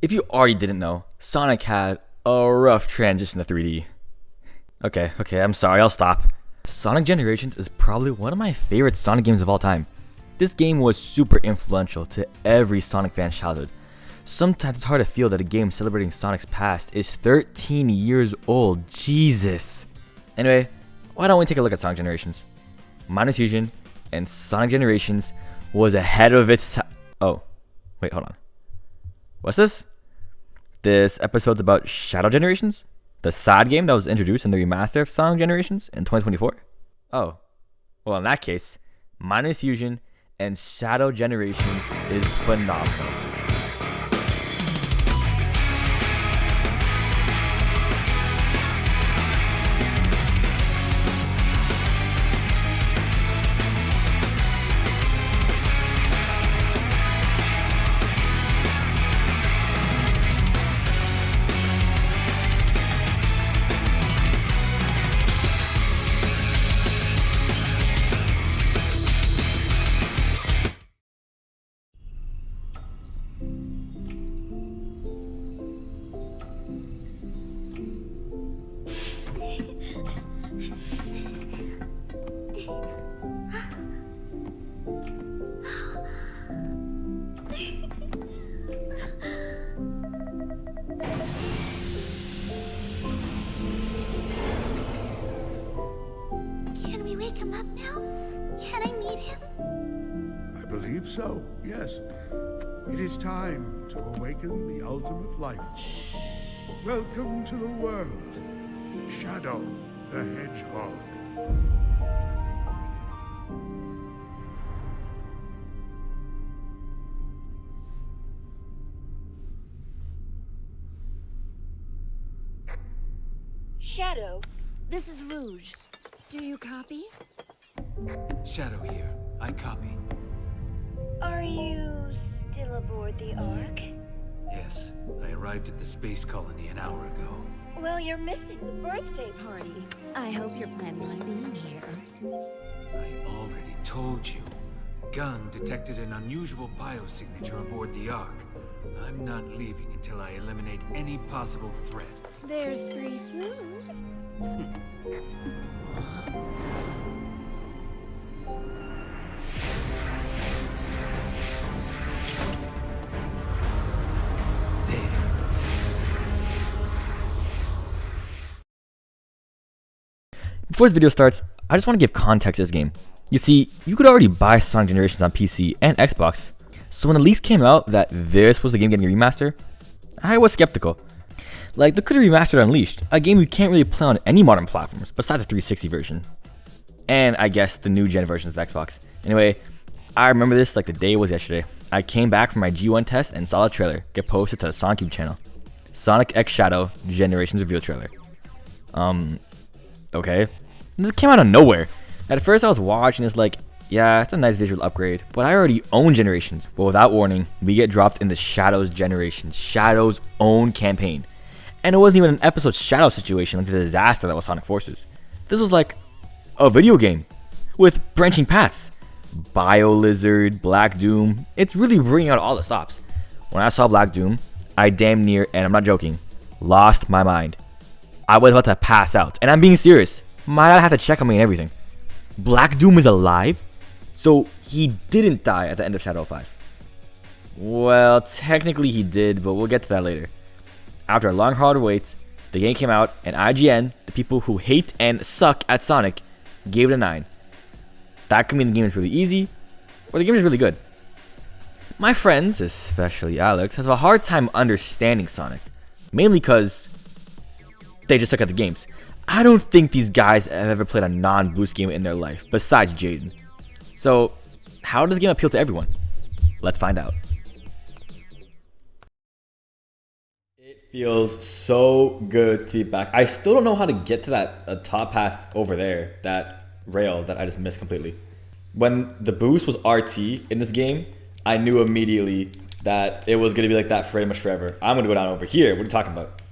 If you already didn't know, Sonic had a rough transition to 3D. Okay, I'm sorry, I'll stop. Sonic Generations is probably one of my favorite Sonic games of all time. This game was super influential to every Sonic fan's childhood. Sometimes it's hard to feel that a game celebrating Sonic's past is 13 years old. Jesus. Anyway, why don't we take a look at Sonic Generations? Minus Fusion and Sonic Generations was ahead of its time. Oh, wait, hold on. What's this? This episode's about Shadow Generations? The side game that was introduced in the remaster of Sonic Generations in 2024? Oh, well, in that case, Minus Fusion and Shadow Generations is phenomenal. Can we wake him up now? Can I meet him? I believe so, yes. It is time to awaken the ultimate life. Welcome to the world, Shadow the Hedgehog. Shadow, this is Rouge. Do you copy? Shadow here. I copy. Are you still aboard the Ark? Yes, I arrived at the space colony an hour ago. Well, you're missing the birthday party. I hope you're planning on being here. I already told you. Gun detected an unusual biosignature aboard the Ark. I'm not leaving until I eliminate any possible threat. There's free food. There. Before this video starts, I just want to give context to this game. You see, you could already buy Sonic Generations on PC and Xbox, so when the leaks came out that this was the game getting a remaster, I was skeptical. Like, they could have remastered Unleashed, a game you can't really play on any modern platforms besides the 360 version. And I guess the new gen versions of Xbox. Anyway, I remember this like the day was yesterday. I came back from my G1 test and saw a trailer get posted to the Sonic YouTube channel. Sonic X Shadow Generations reveal trailer. Okay. It came out of nowhere. At first I was watching this like, yeah, it's a nice visual upgrade, but I already own Generations. But without warning, we get dropped in the Shadows Generations, Shadow's own campaign. And it wasn't even an episode Shadow situation like the disaster that was Sonic Forces. This was like a video game with branching paths. Bio Lizard, Black Doom, it's really bringing out all the stops. When I saw Black Doom, I damn near, and I'm not joking, lost my mind. I was about to pass out, and I'm being serious. My dad had to check on me and everything. Black Doom is alive? So he didn't die at the end of Shadow 5. Well, technically he did, but we'll get to that later. After a long hard wait, the game came out, and IGN, the people who hate and suck at Sonic, gave it a 9. That could mean the game is really easy, or the game is really good. My friends, especially Alex, has a hard time understanding Sonic, mainly because they just suck at the games. I don't think these guys have ever played a non-boost game in their life, besides Jaden. So, how does the game appeal to everyone? Let's find out. It feels so good to be back. I still don't know how to get to that top path over there, that rail that I just missed completely. When the boost was RT in this game, I knew immediately that it was going to be like that for pretty much forever. I'm going to go down over here. What are you talking about?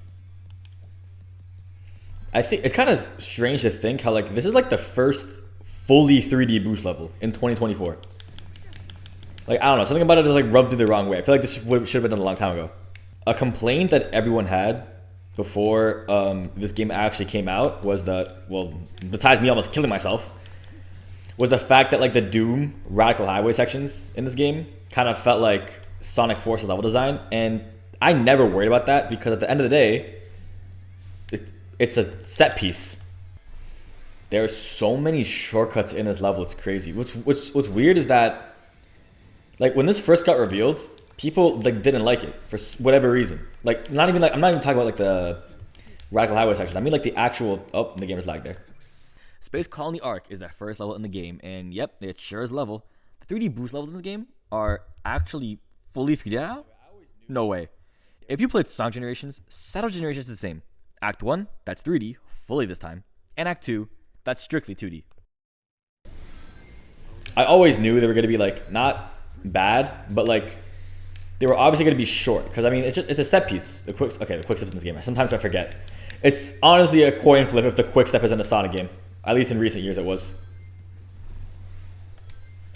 I think it's kind of strange to think how like this is like the first fully 3D boost level in 2024. Like, I don't know, something about it just like rubbed me the wrong way. I feel like this should have been done a long time ago. A complaint that everyone had before this game actually came out was that, well, besides me almost killing myself, was the fact that like the Doom Radical Highway sections in this game kind of felt like Sonic Forces level design, and I never worried about that because at the end of the day, it's a set piece. There are so many shortcuts in this level, it's crazy. What's weird is that like when this first got revealed, people like didn't like it for whatever reason. Like I'm not even talking about like the Radical Highway section. I mean like the actual the game is lagged there. Space Colony Arc is the first level in the game, and yep, it sure is level. The 3D boost levels in this game are actually fully 3D now? No way. If you played Sonic Generations, Shadow Generations is the same. Act 1, that's 3D, fully this time. And Act 2, that's strictly 2D. I always knew they were going to be like, not bad, but like, they were obviously going to be short. Because I mean, it's a set piece. The quick steps in this game. Sometimes I forget. It's honestly a coin flip if the quick step is in a Sonic game. At least in recent years it was.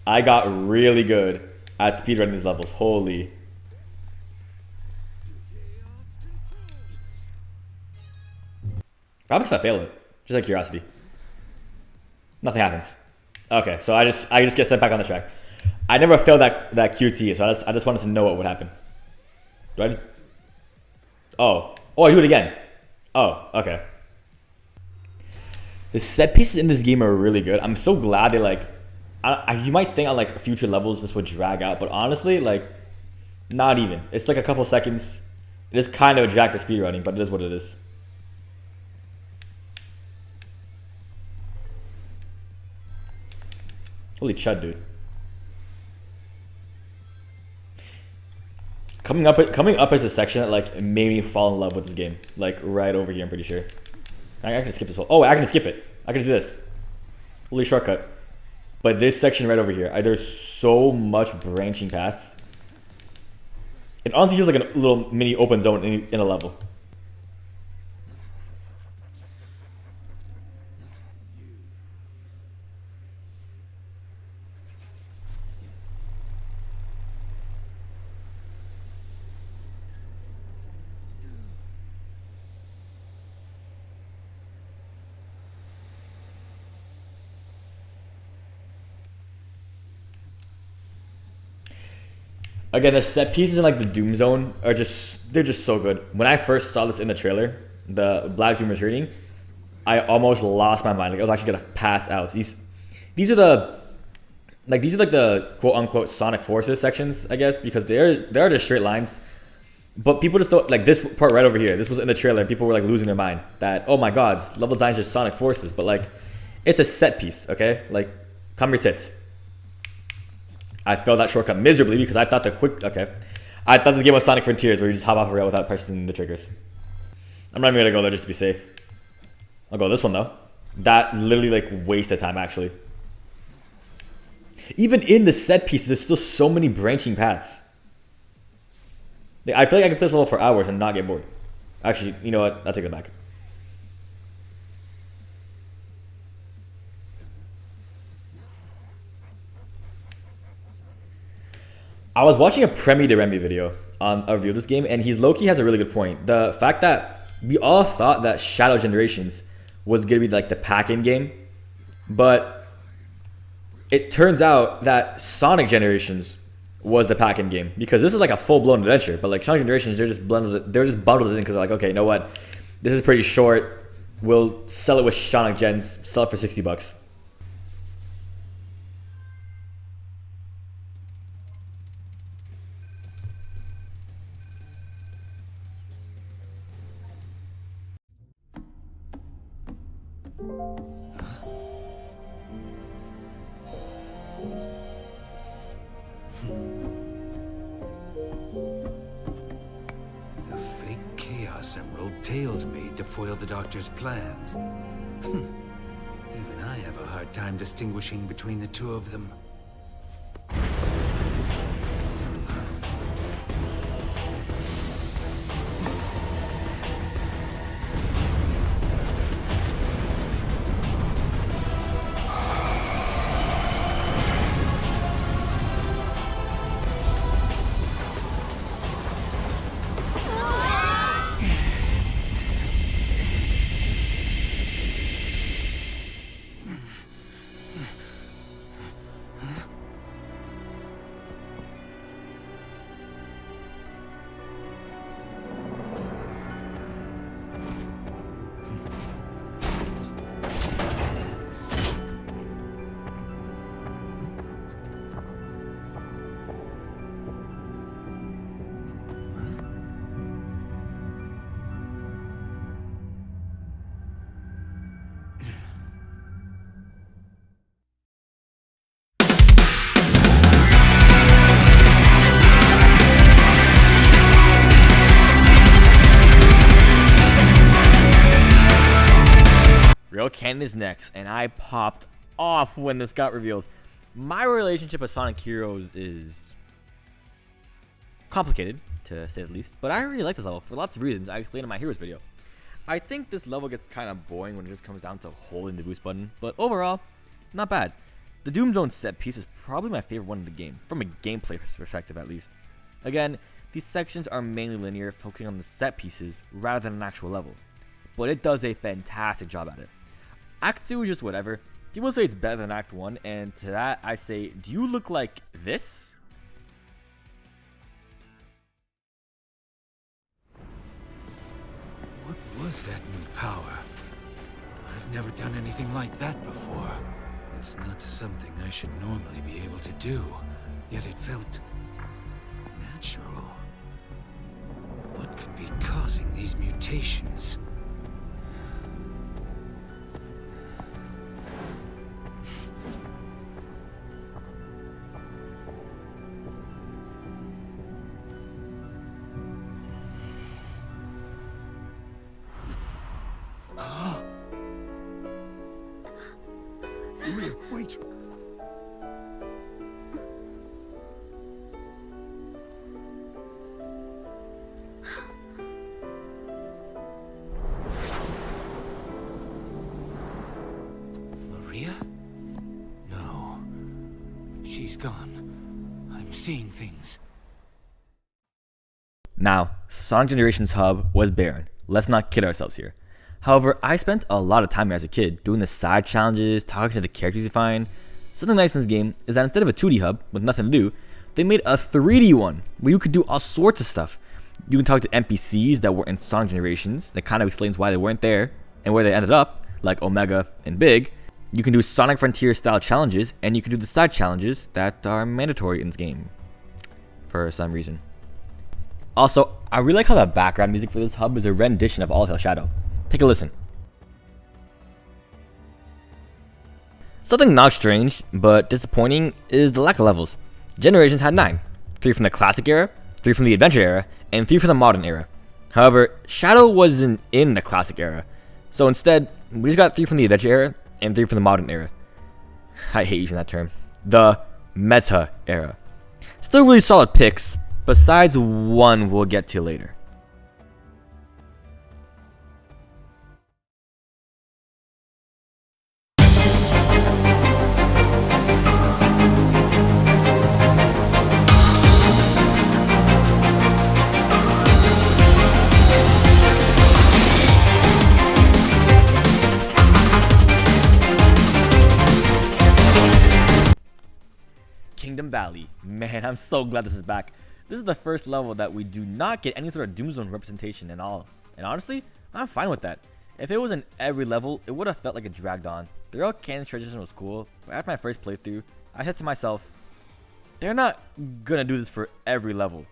I got really good at speedrunning these levels. Holy. What happens if I fail it? Just out of curiosity. Nothing happens. Okay, so I just get sent back on the track. I never failed that QT, so I just wanted to know what would happen. Do I? Oh, I do it again. Oh, okay. The set pieces in this game are really good. I'm so glad they like. You might think on like future levels this would drag out, but honestly, like, not even. It's like a couple seconds. It is kind of a drag for speedrunning, but it is what it is. Holy chud, dude. Coming up is a section that like made me fall in love with this game. Like right over here, I'm pretty sure. I can skip this whole. Oh, I can skip it. I can do this. Holy shortcut. But this section right over here, there's so much branching paths. It honestly feels like a little mini open zone in a level. Again, the set pieces in like the Doom Zone are they're just so good. When I first saw this in the trailer, the Black Doom returning, I almost lost my mind. Like I was actually gonna pass out. These are like the quote unquote Sonic Forces sections, I guess, because they are just straight lines. But people just don't like this part right over here. This was in the trailer. People were like losing their mind that, oh my god, level design is just Sonic Forces, but like it's a set piece, okay? Like come your tits. I failed that shortcut miserably because I thought I thought this game was Sonic Frontiers where you just hop off a rail without pressing the triggers. I'm not even gonna go there just to be safe. I'll go this one though. That literally like wasted time actually. Even in the set piece, there's still so many branching paths. I feel like I can play this level for hours and not get bored. Actually, you know what? I'll take it back. I was watching a Premi de Remy video on a review of this game, and low-key has a really good point. The fact that we all thought that Shadow Generations was going to be like the pack-in game, but it turns out that Sonic Generations was the pack-in game, because this is like a full-blown adventure, but like Sonic Generations, they're just bundled it in because they're like, okay, you know what? This is pretty short. We'll sell it with Sonic Gens, sell it for $60. Tails made to foil the Doctor's plans. Even I have a hard time distinguishing between the two of them. and is next, and I popped off when this got revealed. My relationship with Sonic Heroes is complicated, to say the least, but I really like this level for lots of reasons I explained in my Heroes video. I think this level gets kind of boring when it just comes down to holding the boost button, but overall, not bad. The Doom Zone set piece is probably my favorite one in the game, from a gameplay perspective at least. Again, these sections are mainly linear, focusing on the set pieces rather than an actual level, but it does a fantastic job at it. Act 2 is just whatever. People say it's better than Act 1, and to that I say, do you look like this? What was that new power? I've never done anything like that before. It's not something I should normally be able to do, yet it felt natural. What could be causing these mutations? Maria, wait. Maria? No. She's gone. I'm seeing things. Now, Sonic Generations Hub was barren. Let's not kid ourselves here. However, I spent a lot of time here as a kid doing the side challenges, talking to the characters you find. Something nice in this game is that instead of a 2D hub with nothing to do, they made a 3D one where you could do all sorts of stuff. You can talk to NPCs that were in Sonic Generations. That kind of explains why they weren't there and where they ended up, like Omega and Big. You can do Sonic Frontier style challenges, and you can do the side challenges that are mandatory in this game for some reason. Also, I really like how the background music for this hub is a rendition of All Hail Shadow. Take a listen. Something not strange, but disappointing is the lack of levels. Generations had 9. 3 from the classic era, 3 from the adventure era, and 3 from the modern era. However, Shadow wasn't in the classic era, so instead, we just got 3 from the adventure era and 3 from the modern era. I hate using that term. The meta era. Still really solid picks, besides one we'll get to later. Kingdom Valley. Man, I'm so glad this is back. This is the first level that we do not get any sort of Doom Zone representation at all. And honestly, I'm fine with that. If it was in every level, it would have felt like it dragged on. The real canon transition was cool, but after my first playthrough, I said to myself, they're not gonna do this for every level,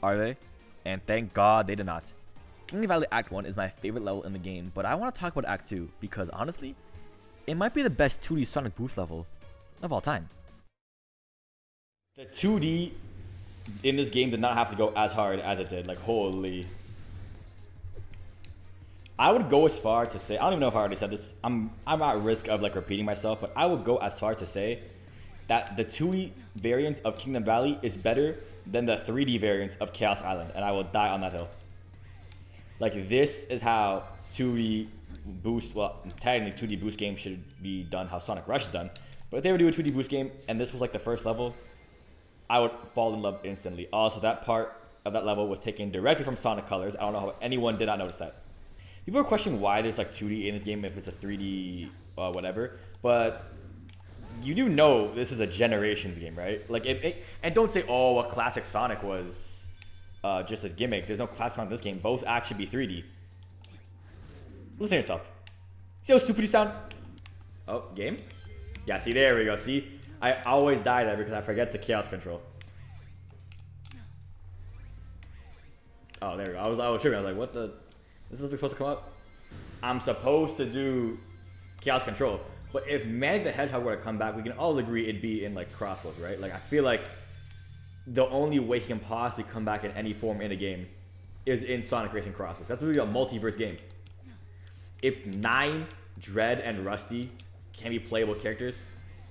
are they? And thank God they did not. Kingdom Valley Act 1 is my favorite level in the game, but I want to talk about Act 2 because honestly, it might be the best 2D Sonic boost level of all time. The 2D in this game did not have to go as hard as it did. Like, holy. I would go as far to say, I don't even know if I already said this. I'm at risk of like repeating myself, but I would go as far to say that the 2D variant of Kingdom Valley is better than the 3D variant of Chaos Island, and I will die on that hill. Like, this is how 2D boost, well, technically 2D boost games should be done, how Sonic Rush is done. But if they were to do a 2D boost game and this was like the first level, I would fall in love instantly. Also, that part of that level was taken directly from Sonic Colors. I don't know how anyone did not notice that. People are questioning why there's like 2D in this game if it's a 3D whatever, but you do know this is a Generations game, right? Like, and don't say, oh, a classic Sonic was just a gimmick. There's no classic Sonic in this game. Both actually be 3D. Listen to yourself. See how stupid you sound? Oh, game? Yeah, see, there we go. See? I always die there because I forget to chaos control. Oh, there we go. I was tripping. I was like, what the? This is supposed to come up? I'm supposed to do chaos control. But if Manic the Hedgehog were to come back, we can all agree it'd be in like Crossbows, right? Like, I feel like the only way he can possibly come back in any form in a game is in Sonic Racing Crossbows. That's really a multiverse game. If 9 Dread and Rusty can be playable characters,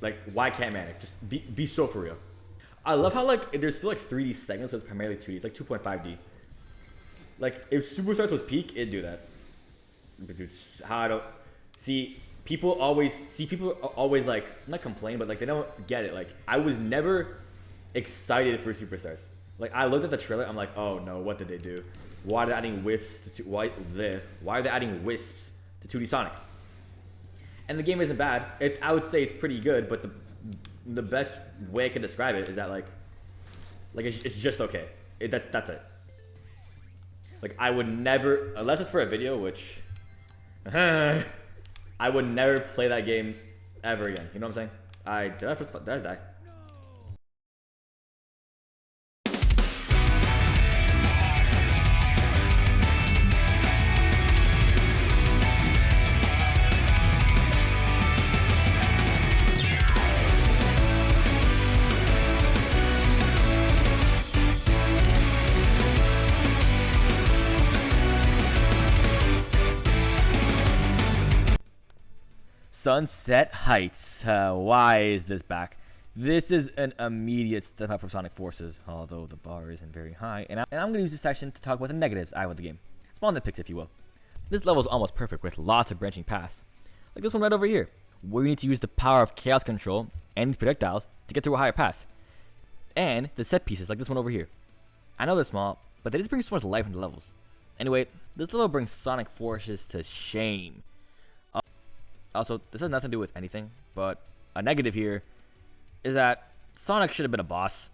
like why can't Manic just be so for real? I love how like there's still like 3D segments, so it's primarily 2D. It's like 2.5D. Like if Superstars was peak, it'd do that. But dude, how I don't see people always like not complain, but like they don't get it. Like I was never excited for Superstars. Like I looked at the trailer, I'm like, oh no, what did they do? Why are they adding wisps to why are they adding wisps to 2D Sonic? And the game isn't bad. I would say it's pretty good, but the best way I can describe it is that like it's just okay. That's it. Like I would never, unless it's for a video, which I would never play that game ever again. You know what I'm saying? Did I die? Sunset Heights. Why is this back? This is an immediate step up for Sonic Forces, although the bar isn't very high. And I'm going to use this section to talk about the negatives I have with the game. Small nitpicks, if you will. This level is almost perfect with lots of branching paths. Like this one right over here, where you need to use the power of Chaos Control and these projectiles to get through a higher path. And the set pieces, like this one over here. I know they're small, but they just bring so much life into levels. Anyway, this level brings Sonic Forces to shame. Also, this has nothing to do with anything, but a negative here is that Sonic should have been a boss.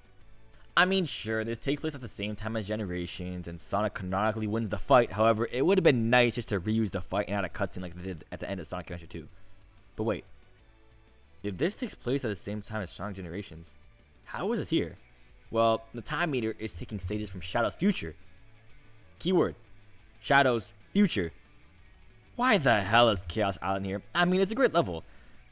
I mean, sure, this takes place at the same time as Generations, and Sonic canonically wins the fight. However, it would have been nice just to reuse the fight and add a cutscene like they did at the end of Sonic Adventure 2. But wait, if this takes place at the same time as Sonic Generations, how is this here? Well, the time meter is taking stages from Shadow's future. Keyword, Shadow's future. Why the hell is Chaos Island here? I mean, it's a great level,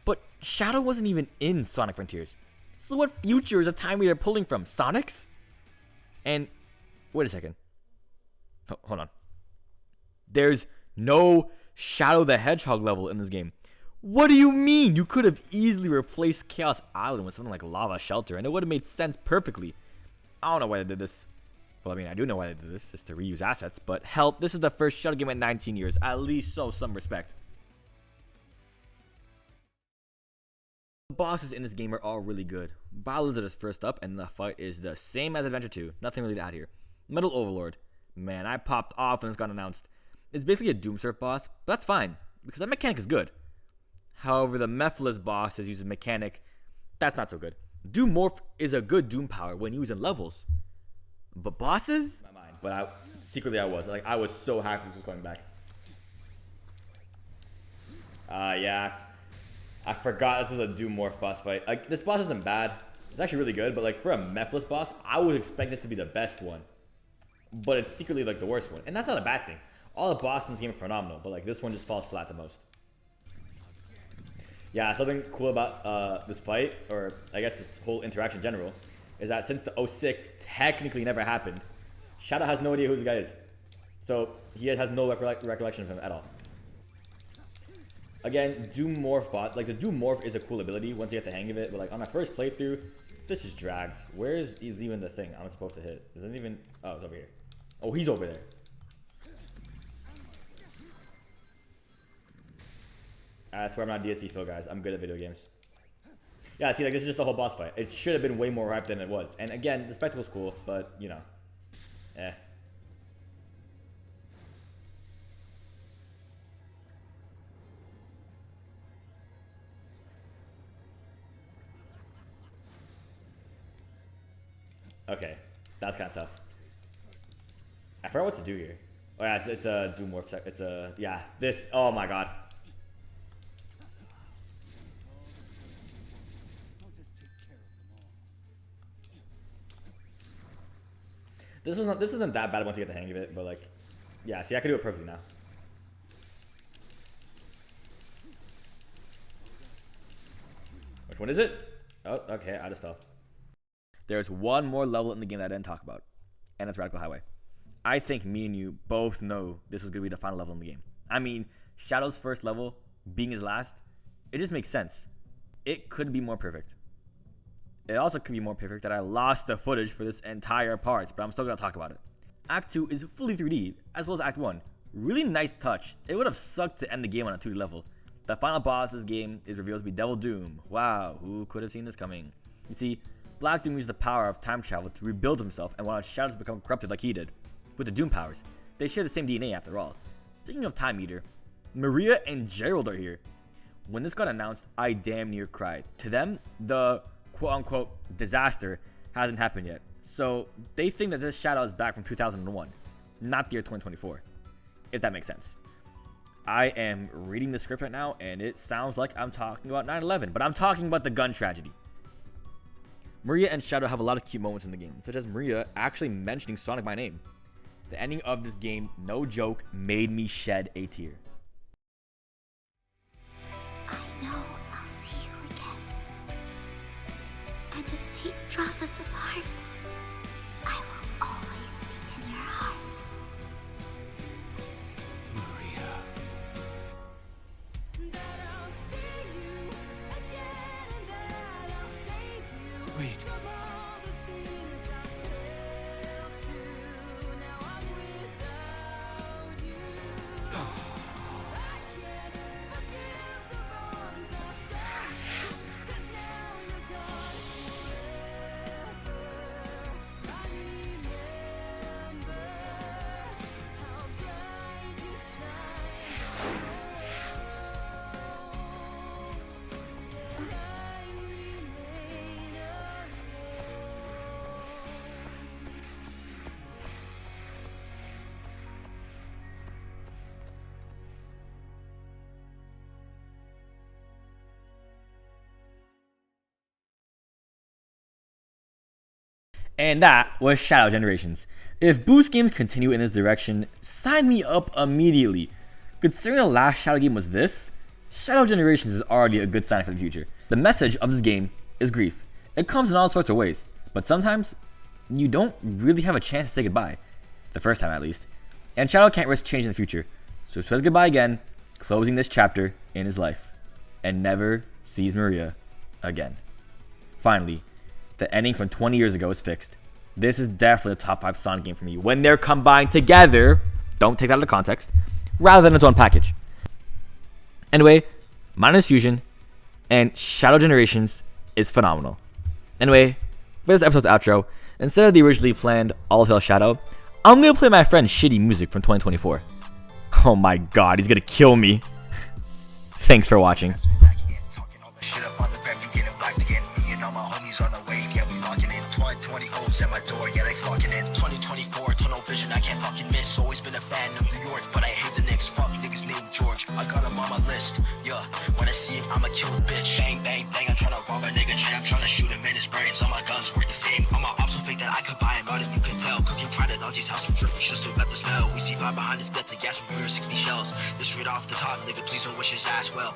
but Shadow wasn't even in Sonic Frontiers. So what future is a time meter pulling from? Sonic's? And, wait a second. Hold on. There's no Shadow the Hedgehog level in this game. What do you mean? You could have easily replaced Chaos Island with something like Lava Shelter, and it would have made sense perfectly. I don't know why they did this. Well, I mean, I do know why they did this, just to reuse assets, but hell, this is the first Shadow game in 19 years. At least show some respect. The bosses in this game are all really good. Bowlizard is first up, and the fight is the same as Adventure 2. Nothing really to add here. Metal Overlord. Man, I popped off when this got announced. It's basically a Doom Surf boss, but that's fine, because that mechanic is good. However, the Mephiles boss is using mechanic. That's not so good. Doom Morph is a good Doom power when used in levels. But bosses? My mind. But secretly I was. Like, I was so happy this was coming back. Yeah. I forgot this was a Doom Morph boss fight. Like, this boss isn't bad. It's actually really good, but like for a Mephiles boss, I would expect this to be the best one. But it's secretly like the worst one. And that's not a bad thing. All the bosses in this game are phenomenal, but like this one just falls flat the most. Yeah, something cool about this fight, or I guess this whole interaction in general, is that since the 06 technically never happened, Shadow has no idea who this guy is. So he has no recollection of him at all. Again, Doom Morph bot, like the Doom Morph is a cool ability once you get the hang of it, but like on my first playthrough, this just dragged. Where is even the thing I'm supposed to hit? Is it even, oh, it's over here. Oh, he's over there. I swear I'm not DSP Phil, guys. I'm good at video games. Yeah, see, like, this is just the whole boss fight. It should have been way more hype than it was. And again, the spectacle's cool, but, you know. Eh. Okay. That's kind of tough. I forgot what to do here. Oh, yeah, it's a Doom Morph. It's a, yeah. This, oh my god. This isn't that bad once you get the hang of it, but like, yeah, see, I could do it perfectly now. Which one is it? Oh, okay, I just fell. There's one more level in the game that I didn't talk about, and it's Radical Highway. I think me and you both know this was going to be the final level in the game. I mean, Shadow's first level being his last, it just makes sense. It could be more perfect. It also could be more perfect that I lost the footage for this entire part, but I'm still gonna talk about it. Act 2 is fully 3D, as well as Act 1. Really nice touch. It would have sucked to end the game on a 2D level. The final boss of this game is revealed to be Devil Doom. Wow, who could have seen this coming? You see, Black Doom used the power of time travel to rebuild himself and wanted Shadows to become corrupted like he did. With the Doom powers, they share the same DNA after all. Speaking of Time Eater, Maria and Gerald are here. When this got announced, I damn near cried. To them, the quote-unquote disaster hasn't happened yet. So they think that this Shadow is back from 2001, not the year 2024. If that makes sense. I am reading the script right now, and it sounds like I'm talking about 9/11, but I'm talking about the gun tragedy. Maria and Shadow have a lot of cute moments in the game, such as Maria actually mentioning Sonic by name. The ending of this game, no joke, made me shed a tear. I know I'll see you again. And if fate draws us apart, I will always be in your heart. Maria. Wait. And that was Shadow Generations. If Boost games continue in this direction, sign me up immediately. Considering the last Shadow game was this, Shadow Generations is already a good sign for the future. The message of this game is grief. It comes in all sorts of ways, but sometimes you don't really have a chance to say goodbye. The first time at least. And Shadow can't risk change in the future, so he says goodbye again, closing this chapter in his life, and never sees Maria again. Finally, the ending from 20 years ago is fixed. This is definitely a top 5 Sonic game for me when they're combined together. Don't take that out of context, rather than its own package. Anyway, mine is Fusion, and Shadow Generations is phenomenal. Anyway, for this episode's outro, instead of the originally planned All Hail Shadow, I'm gonna play my friend's shitty music from 2024. Oh my god, he's gonna kill me. Thanks for watching. At my door, yeah, they flocking in 2024, tunnel vision, I can't fucking miss. Always been a fan of New York, but I hate the Knicks. Fuck niggas named George, I got him on my list. Yeah, when I see him, I'ma kill a bitch. Bang, bang, bang, I'm tryna rob a nigga chain. I'm tryna shoot him in his brains. All my guns work the same. All my ops so fake that I could buy him out and you can tell. Cooking pride at Auntie's house, I'm drifting just to let the smell. We see fire behind his gut to gas with 60 shells. This straight off the top, nigga, please don't wish his ass well.